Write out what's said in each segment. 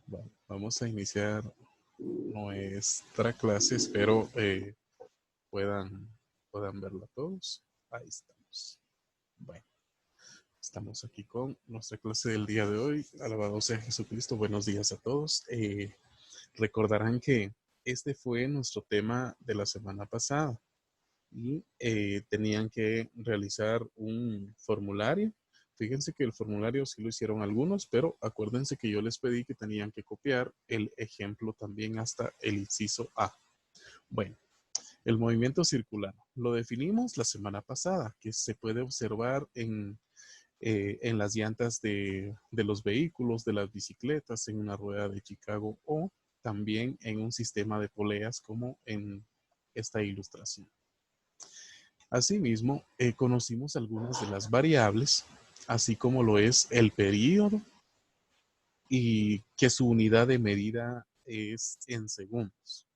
Bueno, vamos a iniciar nuestra clase. Espero puedan, puedan verla todos. Ahí estamos. Bueno, estamos aquí con nuestra clase del día de hoy. Alabado sea Jesucristo. Buenos días a todos. Recordarán que este fue nuestro tema de la semana pasada y tenían que realizar un formulario. Fíjense que el formulario sí lo hicieron algunos, pero acuérdense que yo les pedí que tenían que copiar el ejemplo también hasta el inciso A. Bueno, el movimiento circular lo definimos la semana pasada, que se puede observar en las llantas de los vehículos, de las bicicletas, en una rueda de Chicago o también en un sistema de poleas como en esta ilustración. Asimismo, conocimos algunas de las variables, así como lo es el período y que su unidad de medida es en segundos.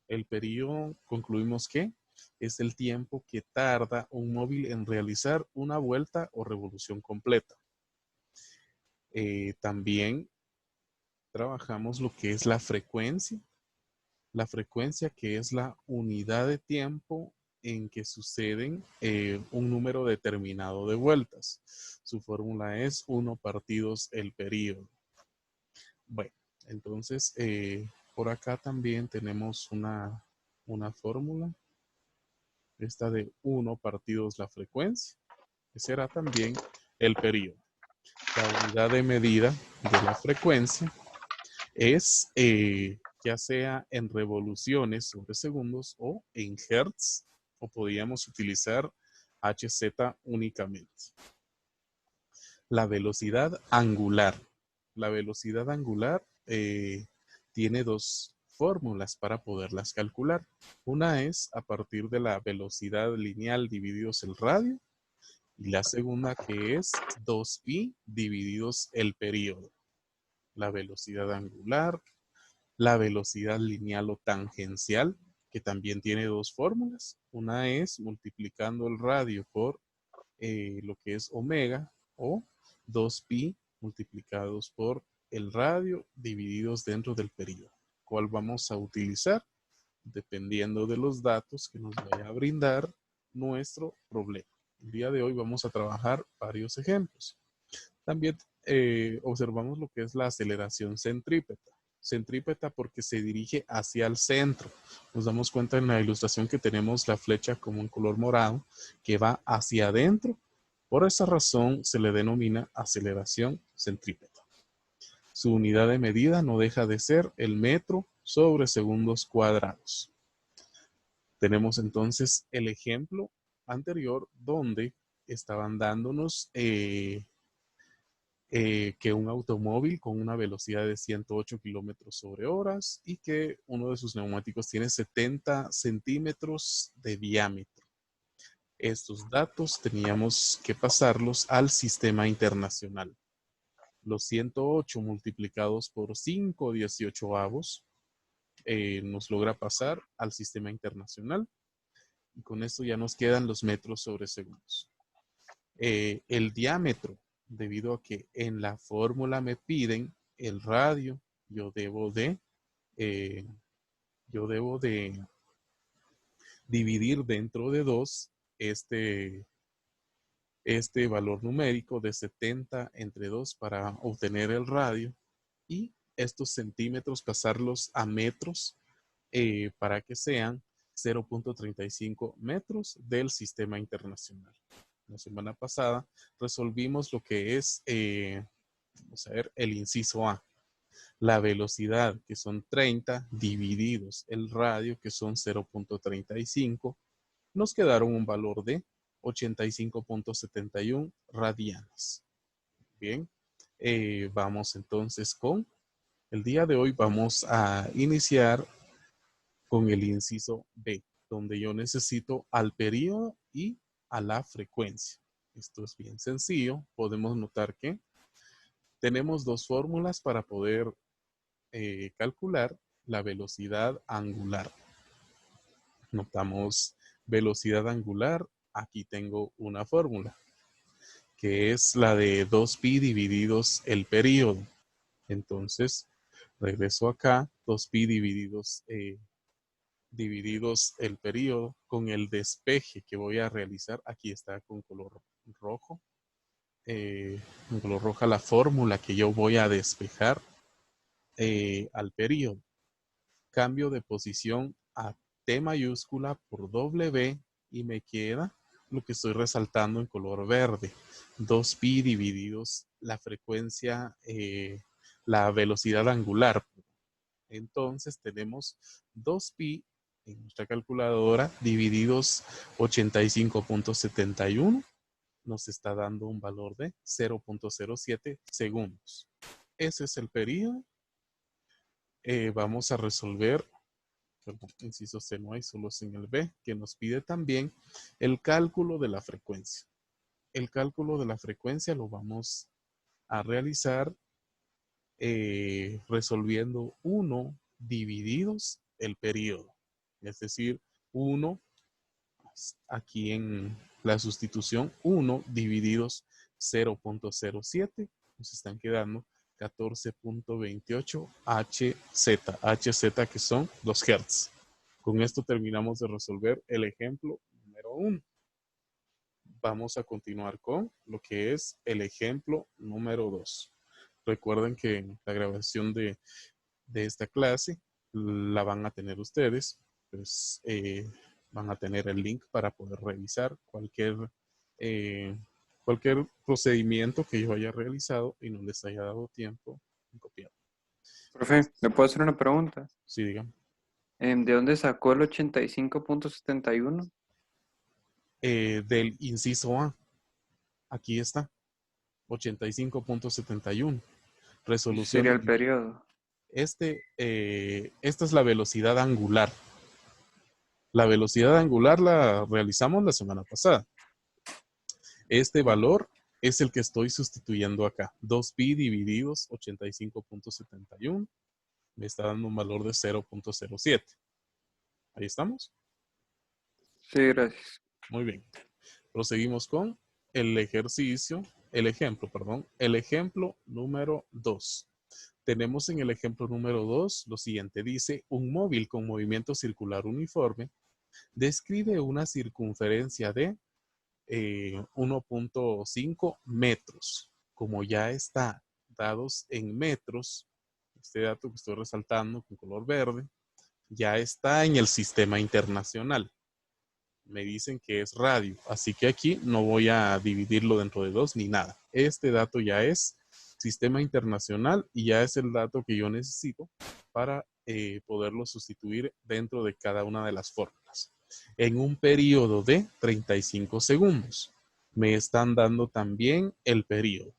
El período, concluimos que es el tiempo que tarda un móvil en realizar una vuelta o revolución completa. También trabajamos lo que es la frecuencia que es la unidad de tiempo en que suceden un número determinado de vueltas. Su fórmula es 1 partidos el período. Bueno, entonces por acá también tenemos una fórmula, esta de 1 partidos la frecuencia, que será también el período. La unidad de medida de la frecuencia es ya sea en revoluciones sobre segundos o en hertz, o podríamos utilizar Hz únicamente. La velocidad angular. La velocidad angular tiene dos fórmulas para poderlas calcular. Una es a partir de la velocidad lineal divididos el radio, y la segunda que es 2pi divididos el período. La velocidad angular, la velocidad lineal o tangencial, que también tiene dos fórmulas. Una es multiplicando el radio por lo que es omega, o 2pi multiplicados por el radio divididos dentro del periodo. ¿Cuál vamos a utilizar? Dependiendo de los datos que nos vaya a brindar nuestro problema. El día de hoy vamos a trabajar varios ejemplos. También observamos lo que es la aceleración centrípeta. Centrípeta porque se dirige hacia el centro. Nos damos cuenta en la ilustración que tenemos la flecha como un color morado que va hacia adentro. Por esa razón se le denomina aceleración centrípeta. Su unidad de medida no deja de ser el metro sobre segundos cuadrados. Tenemos entonces el ejemplo anterior donde estaban dándonos que un automóvil con una velocidad de 108 kilómetros sobre horas y que uno de sus neumáticos tiene 70 centímetros de diámetro. Estos datos teníamos que pasarlos al sistema internacional. Los 108 multiplicados por 5 18avos nos logra pasar al sistema internacional. Y con esto ya nos quedan los metros sobre segundos. El diámetro, debido a que en la fórmula me piden el radio, yo debo de dividir dentro de 2 este valor numérico de 70 entre 2 para obtener el radio, y estos centímetros pasarlos a metros para que sean 0.35 metros del sistema internacional. La semana pasada resolvimos lo que es, vamos a ver, el inciso A. La velocidad, que son 30, divididos el radio, que son 0.35, nos quedaron un valor de 85.71 radianes. Bien, vamos entonces con, el día de hoy vamos a iniciar con el inciso B, donde yo necesito al período y a la frecuencia. Esto es bien sencillo. Podemos notar que tenemos dos fórmulas para poder calcular la velocidad angular. Notamos velocidad angular. Aquí tengo una fórmula, que es la de 2pi divididos el período. Entonces, Regreso acá, 2pi divididos el periodo con el despeje que voy a realizar. Aquí está con color rojo. En color roja la fórmula que yo voy a despejar al periodo. Cambio de posición a T mayúscula por W y me queda lo que estoy resaltando en color verde. 2pi divididos la frecuencia, la velocidad angular. Entonces tenemos 2pi en nuestra calculadora divididos 85.71. Nos está dando un valor de 0.07 segundos. Ese es el periodo. Vamos a resolver, perdón, inciso C no hay, solo sin el B, que nos pide también el cálculo de la frecuencia. El cálculo de la frecuencia lo vamos a realizar resolviendo 1 divididos el periodo. Es decir, 1, aquí en la sustitución, 1 divididos 0.07, nos están quedando 14.28 Hz. Hz que son 2 Hz. Con esto terminamos de resolver el ejemplo número 1. Vamos a continuar con lo que es el ejemplo número 2. Recuerden que la grabación de esta clase la van a tener ustedes. Pues van a tener el link para poder revisar eh, cualquier procedimiento que yo haya realizado y no les haya dado tiempo en copiar. Profe, ¿le puedo hacer una pregunta? Sí, digan. ¿De dónde sacó el 85.71? Del inciso A, aquí está, 85.71. Ese Resolución sería el lineal. periodo. Esta es la velocidad angular. La velocidad angular la realizamos la semana pasada. Este valor es el que estoy sustituyendo acá. 2pi divididos 85.71 me está dando un valor de 0.07. Ahí estamos. Sí, gracias. Muy bien. Proseguimos con el ejemplo número 2. Tenemos en el ejemplo número 2 lo siguiente. Dice, un móvil con movimiento circular uniforme describe una circunferencia de 1.5 metros. Como ya está dados en metros, este dato que estoy resaltando con color verde, ya está en el sistema internacional. Me dicen que es radio, así que aquí no voy a dividirlo dentro de 2 ni nada. Este dato ya es sistema internacional y ya es el dato que yo necesito para poderlo sustituir dentro de cada una de las fórmulas. En un periodo de 35 segundos. Me están dando también el periodo.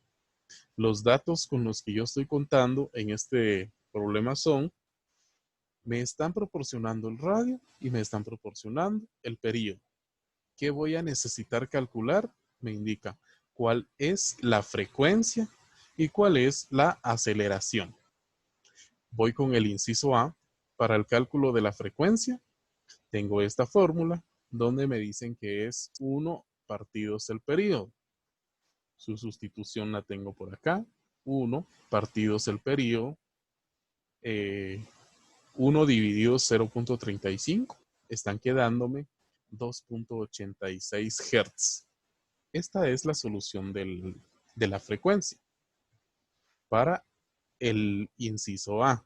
Los datos con los que yo estoy contando en este problema son, me están proporcionando el radio y me están proporcionando el periodo. ¿Qué voy a necesitar calcular? Me indica cuál es la frecuencia y cuál es la aceleración. Voy con el inciso A. Para el cálculo de la frecuencia, tengo esta fórmula donde me dicen que es 1 partidos el periodo. Su sustitución la tengo por acá. 1 partidos el periodo. 1 dividido 0.35. Están quedándome 2.86 Hz. Esta es la solución de la frecuencia. Para el inciso A.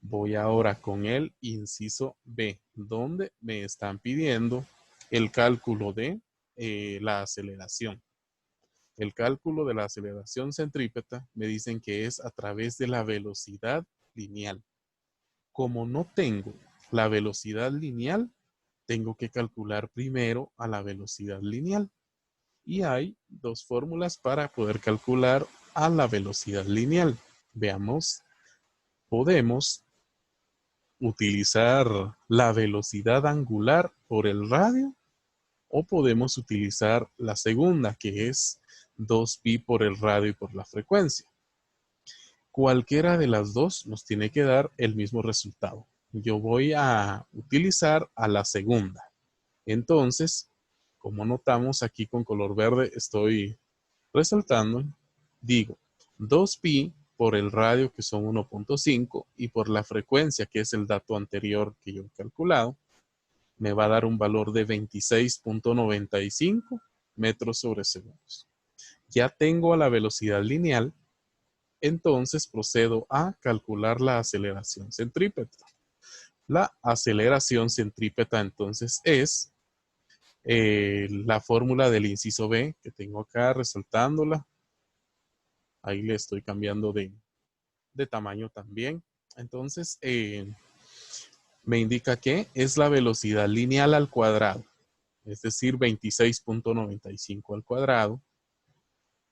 Voy ahora con el inciso B, donde me están pidiendo el cálculo de la aceleración. El cálculo de la aceleración centrípeta me dicen que es a través de la velocidad lineal. Como no tengo la velocidad lineal, tengo que calcular primero a la velocidad lineal. Y hay 2 fórmulas para poder calcular a la velocidad lineal. Veamos, podemos utilizar la velocidad angular por el radio o podemos utilizar la segunda, que es 2pi por el radio y por la frecuencia. Cualquiera de las dos nos tiene que dar el mismo resultado. Yo voy a utilizar a la segunda. Entonces, como notamos aquí con color verde, estoy resaltando, digo 2pi por el radio, que son 1.5, y por la frecuencia, que es el dato anterior que yo he calculado, me va a dar un valor de 26.95 metros sobre segundos. Ya tengo la velocidad lineal, entonces procedo a calcular la aceleración centrípeta. La aceleración centrípeta entonces es la fórmula del inciso B, que tengo acá resaltándola. Ahí le estoy cambiando de tamaño también. Entonces, me indica que es la velocidad lineal al cuadrado, es decir, 26.95 al cuadrado,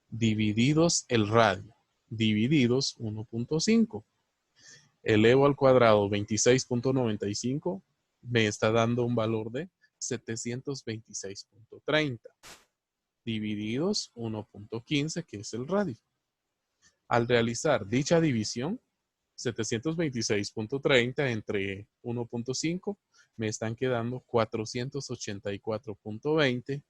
divididos el radio, divididos 1.5. Elevo al cuadrado 26.95, me está dando un valor de 726.30, divididos 1.15, que es el radio. Al realizar dicha división, 726.30 entre 1.5 me están quedando 484.20.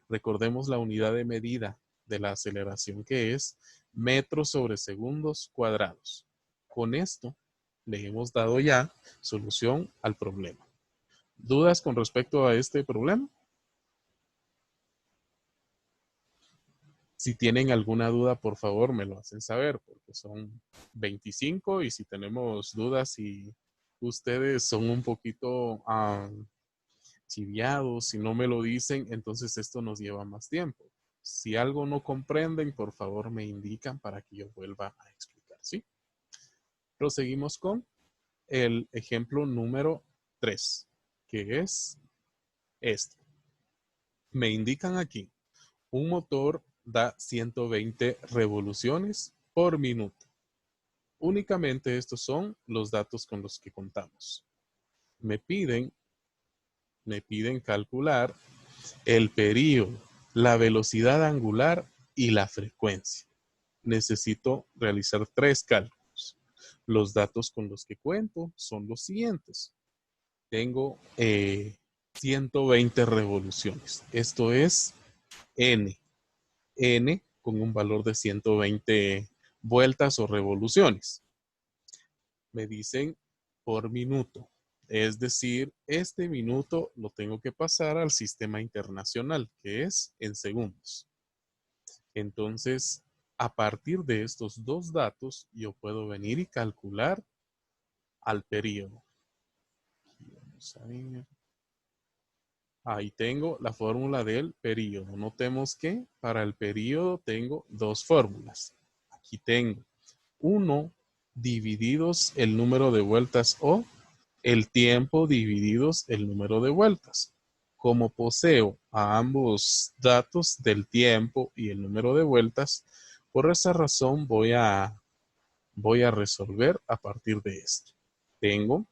Recordemos la unidad de medida de la aceleración, que es metros sobre segundos cuadrados. Con esto le hemos dado ya solución al problema. ¿Dudas con respecto a este problema? Si tienen alguna duda, por favor, me lo hacen saber, porque son 25 y si tenemos dudas y ustedes son un poquito chiviados, si no me lo dicen, entonces esto nos lleva más tiempo. Si algo no comprenden, por favor me indican para que yo vuelva a explicar, ¿sí? Proseguimos con el ejemplo número 3, que es este. Me indican aquí, un motor da 120 revoluciones por minuto. Únicamente estos son los datos con los que contamos. Me piden calcular el período, la velocidad angular y la frecuencia. Necesito realizar 3 cálculos. Los datos con los que cuento son los siguientes. Tengo 120 revoluciones. Esto es N. N con un valor de 120 vueltas o revoluciones. Me dicen por minuto. Es decir, este minuto lo tengo que pasar al sistema internacional, que es en segundos. Entonces, a partir de estos dos datos, yo puedo venir y calcular al periodo. Vamos a ver. Ahí tengo la fórmula del periodo. Notemos que para el periodo tengo dos fórmulas. Aquí tengo 1 divididos el número de vueltas o el tiempo divididos el número de vueltas. Como poseo a ambos datos del tiempo y el número de vueltas, por esa razón voy a resolver a partir de esto. Tengo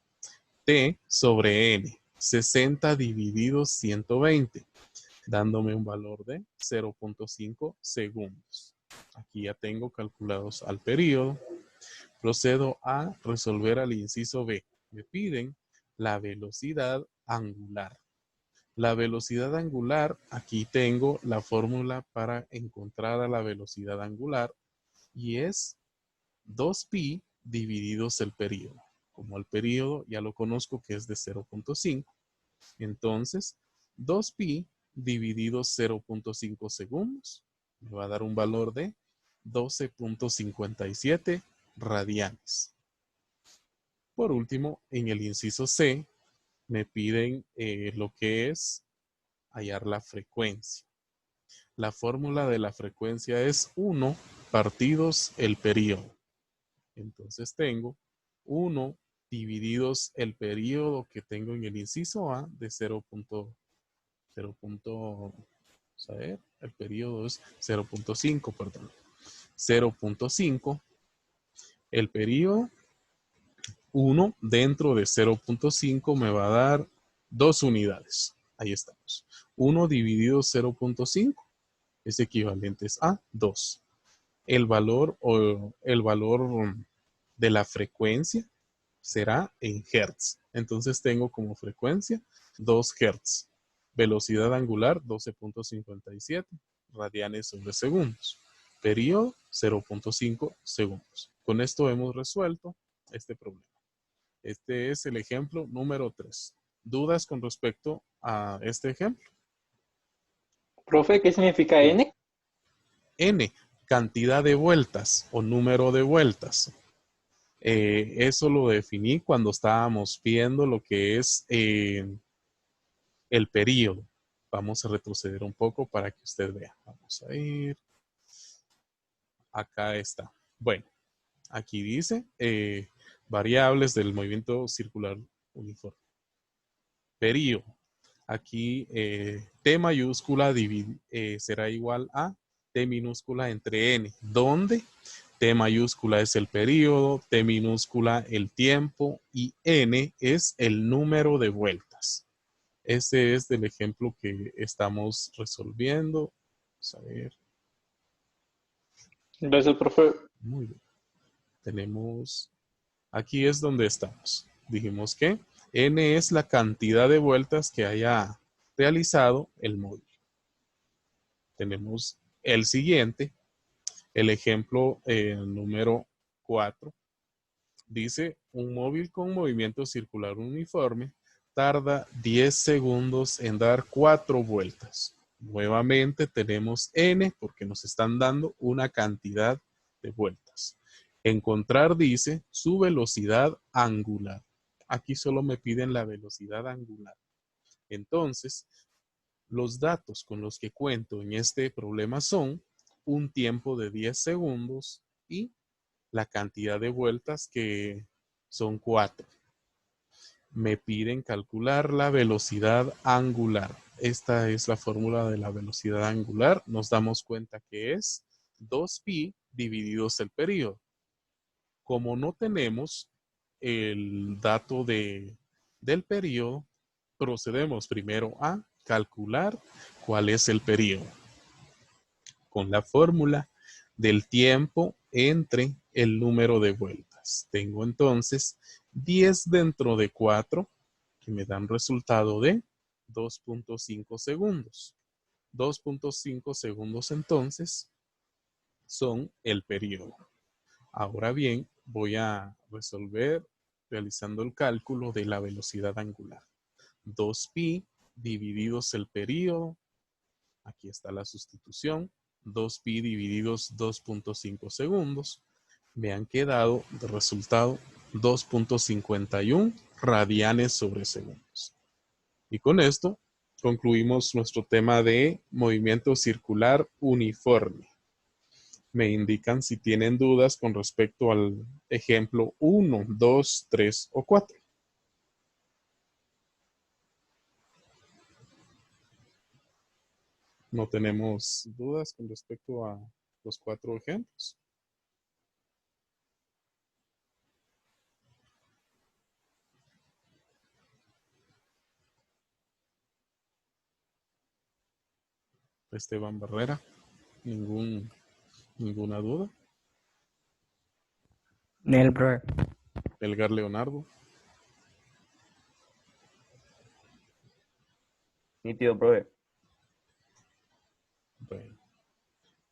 T sobre N, 60 divididos 120, dándome un valor de 0.5 segundos. Aquí ya tengo calculados al periodo. Procedo a resolver al inciso B. Me piden la velocidad angular. La velocidad angular, aquí tengo la fórmula para encontrar a la velocidad angular y es 2pi divididos el periodo. Como el periodo ya lo conozco que es de 0.5, entonces 2pi divididos 0.5 segundos me va a dar un valor de 12.57 radianes. Por último, en el inciso C, me piden lo que es hallar la frecuencia. La fórmula de la frecuencia es 1 partidos el periodo. Entonces tengo 1 divididos el periodo que tengo en el inciso A de 0.0. Vamos a ver, el periodo es 0.5, perdón. 0.5. El periodo 1 dentro de 0.5 me va a dar 2 unidades. Ahí estamos. 1 dividido 0.5 es equivalente a 2. El valor de la frecuencia será en hertz. Entonces tengo como frecuencia 2 hertz. Velocidad angular 12.57 radianes sobre segundos. Periodo 0.5 segundos. Con esto hemos resuelto este problema. Este es el ejemplo número 3. ¿Dudas con respecto a este ejemplo? Profe, ¿qué significa Sí. N? N, cantidad de vueltas o número de vueltas. Eso lo definí cuando estábamos viendo lo que es el periodo. Vamos a retroceder un poco para que usted vea. Vamos a ir. Acá está. Bueno, aquí dice variables del movimiento circular uniforme. Periodo. Aquí T mayúscula será igual a T minúscula entre N, donde T mayúscula es el periodo, T minúscula el tiempo y N es el número de vueltas. Este es el ejemplo que estamos resolviendo. Vamos a ver. Gracias, profe. Muy bien. Tenemos, aquí es donde estamos. Dijimos que N es la cantidad de vueltas que haya realizado el móvil. Tenemos el siguiente, el ejemplo número 4. Dice, un móvil con movimiento circular uniforme tarda 10 segundos en dar 4 vueltas. Nuevamente tenemos N porque nos están dando una cantidad de vueltas. Encontrar, dice, su velocidad angular. Aquí solo me piden la velocidad angular. Entonces, los datos con los que cuento en este problema son un tiempo de 10 segundos y la cantidad de vueltas que son 4. Me piden calcular la velocidad angular. Esta es la fórmula de la velocidad angular. Nos damos cuenta que es 2pi divididos el periodo. Como no tenemos el dato del periodo, procedemos primero a calcular cuál es el periodo. Con la fórmula del tiempo entre el número de vueltas. Tengo entonces 10 dentro de 4, que me dan resultado de 2.5 segundos. 2.5 segundos entonces son el periodo. Ahora bien, voy a resolver realizando el cálculo de la velocidad angular. 2pi divididos el periodo. Aquí está la sustitución. 2pi divididos 2.5 segundos. Me han quedado de resultado 2.51 radianes sobre segundos. Y con esto concluimos nuestro tema de movimiento circular uniforme. Me indican si tienen dudas con respecto al ejemplo 1, 2, 3 o 4. No tenemos dudas con respecto a los 4 ejemplos. Esteban Barrera, ninguna duda. Nel, bro. Elgar Leonardo. Nítido, profe. Bueno.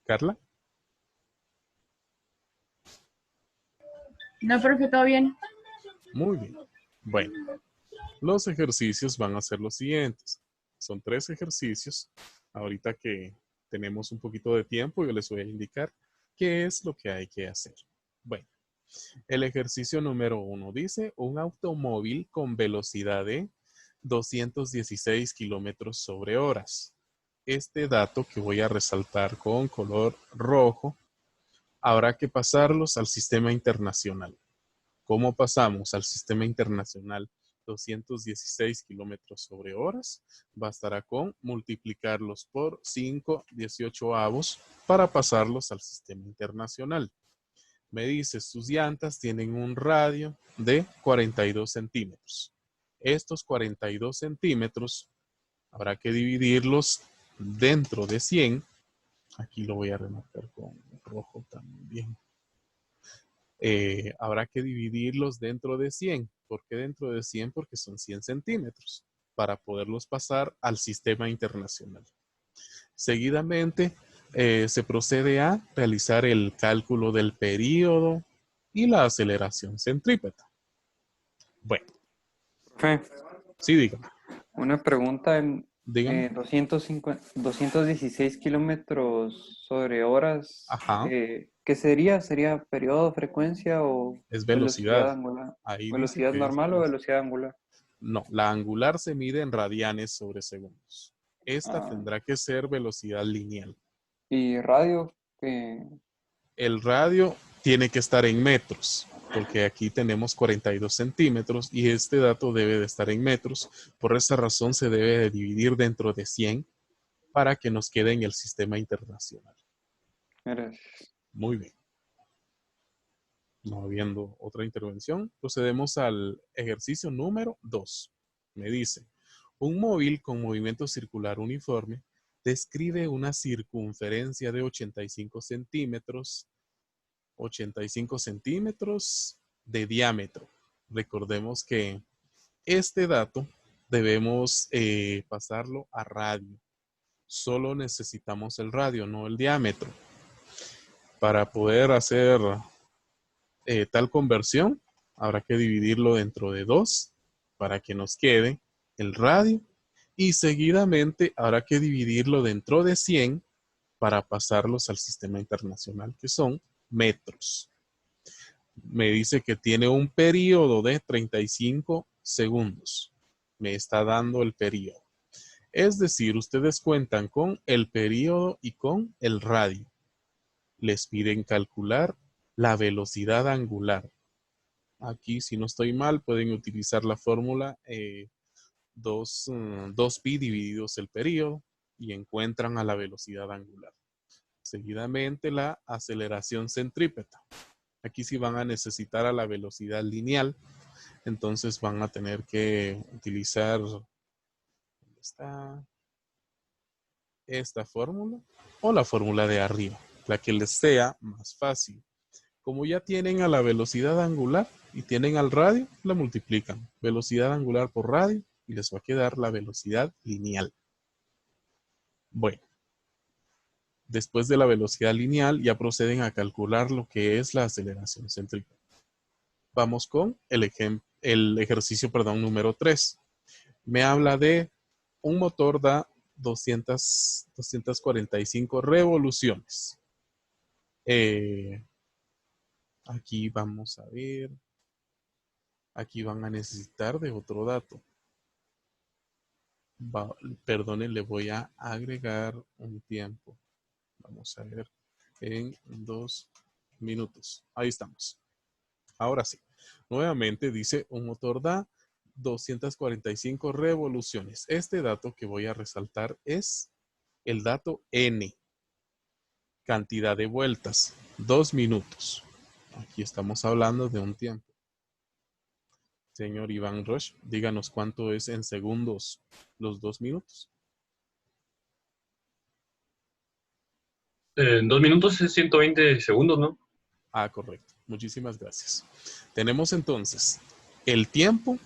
Carla. No, profe, todo bien. Muy bien. Bueno, los ejercicios van a ser los siguientes. Son 3 ejercicios. Ahorita que tenemos un poquito de tiempo, yo les voy a indicar qué es lo que hay que hacer. Bueno, el ejercicio número 1 dice, un automóvil con velocidad de 216 kilómetros sobre horas. Este dato que voy a resaltar con color rojo, habrá que pasarlos al sistema internacional. ¿Cómo pasamos al sistema internacional 216 kilómetros sobre horas? Bastará con multiplicarlos por 5 18avos para pasarlos al sistema internacional. Me dice, sus llantas tienen un radio de 42 centímetros. Estos 42 centímetros habrá que dividirlos dentro de 100. Aquí lo voy a remarcar con rojo también. Habrá que dividirlos dentro de 100. ¿Por qué dentro de 100? Porque son 100 centímetros para poderlos pasar al sistema internacional. Seguidamente se procede a realizar el cálculo del periodo y la aceleración centrípeta. Bueno, Profe, sí, dígame. una pregunta en Dígame. 216 kilómetros sobre horas. Ajá. ¿Qué sería? ¿Sería periodo, frecuencia o Es velocidad velocidad. angular? Ahí dice ¿Velocidad que es normal o velocidad. velocidad angular? No, la angular se mide en radianes sobre segundos. Esta Ah, tendrá que ser velocidad lineal. ¿y radio? El radio tiene que estar en metros, porque aquí tenemos 42 centímetros y este dato debe de estar en metros. Por esa razón se debe de dividir dentro de 100 para que nos quede en el sistema internacional. Gracias. Muy bien. No habiendo otra intervención, procedemos al ejercicio número 2. Me dice, un móvil con movimiento circular uniforme describe una circunferencia de 85 centímetros de diámetro. Recordemos que este dato debemos pasarlo a radio. Solo necesitamos el radio, no el diámetro. Para poder hacer tal conversión, habrá que dividirlo dentro de 2 para que nos quede el radio y seguidamente habrá que dividirlo dentro de 100 para pasarlos al sistema internacional, que son metros. Me dice que tiene un periodo de 35 segundos. Me está dando el periodo. Es decir, ustedes cuentan con el periodo y con el radio. Les piden calcular la velocidad angular. Aquí, si no estoy mal, pueden utilizar la fórmula 2pi divididos el periodo y encuentran a la velocidad angular. Seguidamente, la aceleración centrípeta. Aquí sí van a necesitar a la velocidad lineal, entonces van a tener que utilizar esta fórmula o la fórmula de arriba, la que les sea más fácil. Como ya tienen a la velocidad angular y tienen al radio, la multiplican. Velocidad angular por radio y les va a quedar la velocidad lineal. Bueno, después de la velocidad lineal ya proceden a calcular lo que es la aceleración centrípeta. Vamos con el ejercicio número 3. Me habla de un motor da 245 revoluciones. Aquí vamos a ver. Aquí van a necesitar de otro dato. Perdonen, le voy a agregar un tiempo. Vamos a ver en 2 minutos. Ahí estamos. Ahora sí. Nuevamente dice un motor da 245 revoluciones. Este dato que voy a resaltar es el dato N. Cantidad de vueltas. 2 minutos. Aquí estamos hablando de un tiempo. Señor Iván Rush, díganos cuánto es en segundos los 2 minutos. En 2 minutos es 120 segundos, ¿no? Ah, correcto. Muchísimas gracias. Tenemos entonces el tiempo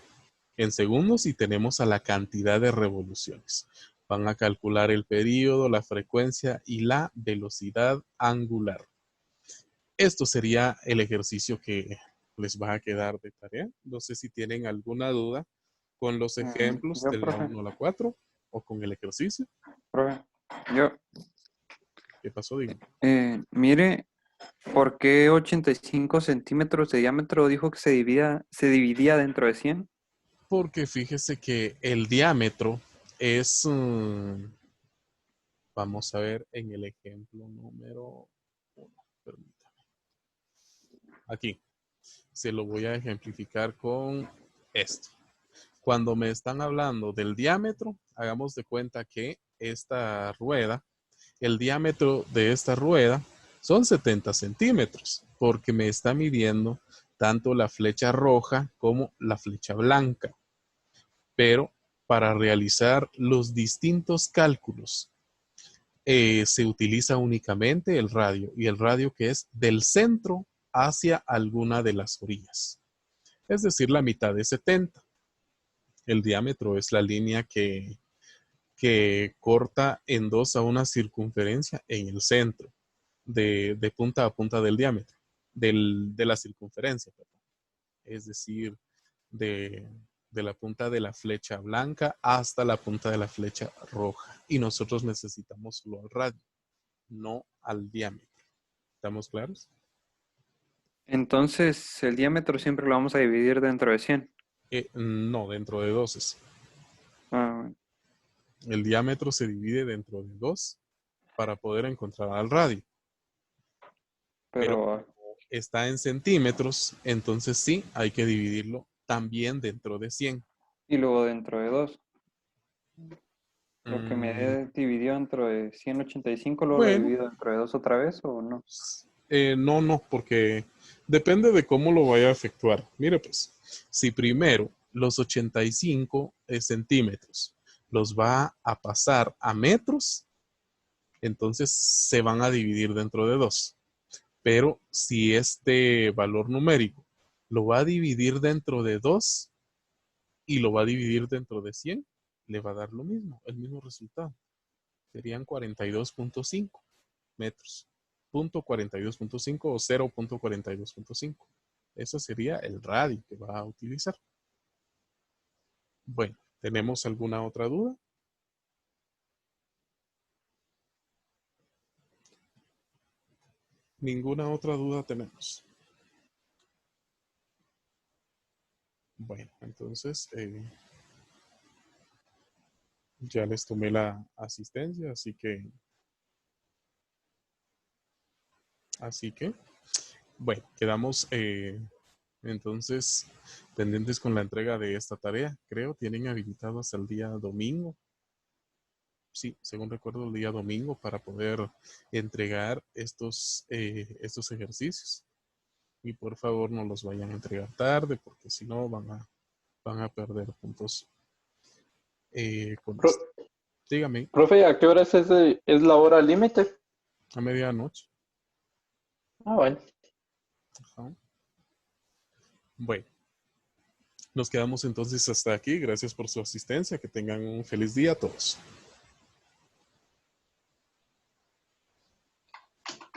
en segundos y tenemos a la cantidad de revoluciones. Van a calcular el periodo, la frecuencia y la velocidad angular. Esto sería el ejercicio que les va a quedar de tarea. No sé si tienen alguna duda con los ejemplos Yo, de la profe, 1 a la 4 o con el ejercicio. profe, yo, ¿Qué pasó? Digo. mire, ¿por qué 85 centímetros de diámetro dijo que se dividía dentro de 100? Porque fíjese que el diámetro es, vamos a ver en el ejemplo número 1. Permítame. Aquí. Se lo voy a ejemplificar con esto. Cuando me están hablando del diámetro, hagamos de cuenta que esta rueda, el diámetro de esta rueda son 70 centímetros, porque me está midiendo tanto la flecha roja como la flecha blanca. Pero para realizar los distintos cálculos, se utiliza únicamente el radio, y el radio que es del centro hacia alguna de las orillas. Es decir, la mitad de 70. El diámetro es la línea que corta en dos a una circunferencia en el centro, de punta a punta del diámetro. de la circunferencia, perdón. Es decir, de la punta de la flecha blanca hasta la punta de la flecha roja. Y nosotros necesitamos solo al radio, no al diámetro. ¿Estamos claros? Entonces, el diámetro siempre lo vamos a dividir dentro de 100. No, dentro de 2. Ah, El diámetro se divide dentro de 2 para poder encontrar al radio. Pero pero, como está en centímetros, entonces sí, hay que dividirlo también dentro de 100. y luego dentro de 2. Lo que me Mm, dividió dentro de 185, luego lo bueno, divido dentro de 2 otra vez, ¿o no? no, porque depende de cómo lo vaya a efectuar. Mire, pues, si primero los 85 centímetros los va a pasar a metros, entonces se van a dividir dentro de 2. Pero si este valor numérico lo va a dividir dentro de 2 y lo va a dividir dentro de 100, le va a dar lo mismo, el mismo resultado. Serían 42.5 metros. 0.42.5 o 0.42.5. Ese sería el radio que va a utilizar. Bueno, ¿tenemos alguna otra duda? Ninguna otra duda tenemos. Bueno, entonces ya les tomé la asistencia, así que, bueno, quedamos entonces pendientes con la entrega de esta tarea. Creo tienen habilitado hasta el día domingo. Sí, según recuerdo, el día domingo para poder entregar estos ejercicios. Y por favor no los vayan a entregar tarde porque si no van a perder puntos con Pro- esto. Dígame, profe, ¿a qué horas es la hora límite? a medianoche. Ah, bueno. Ajá. Bueno, nos quedamos entonces hasta aquí. Gracias por su asistencia. Que tengan un feliz día a todos.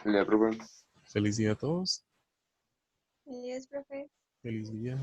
Le Rubén. Feliz día a todos. Yes, profe. Feliz día.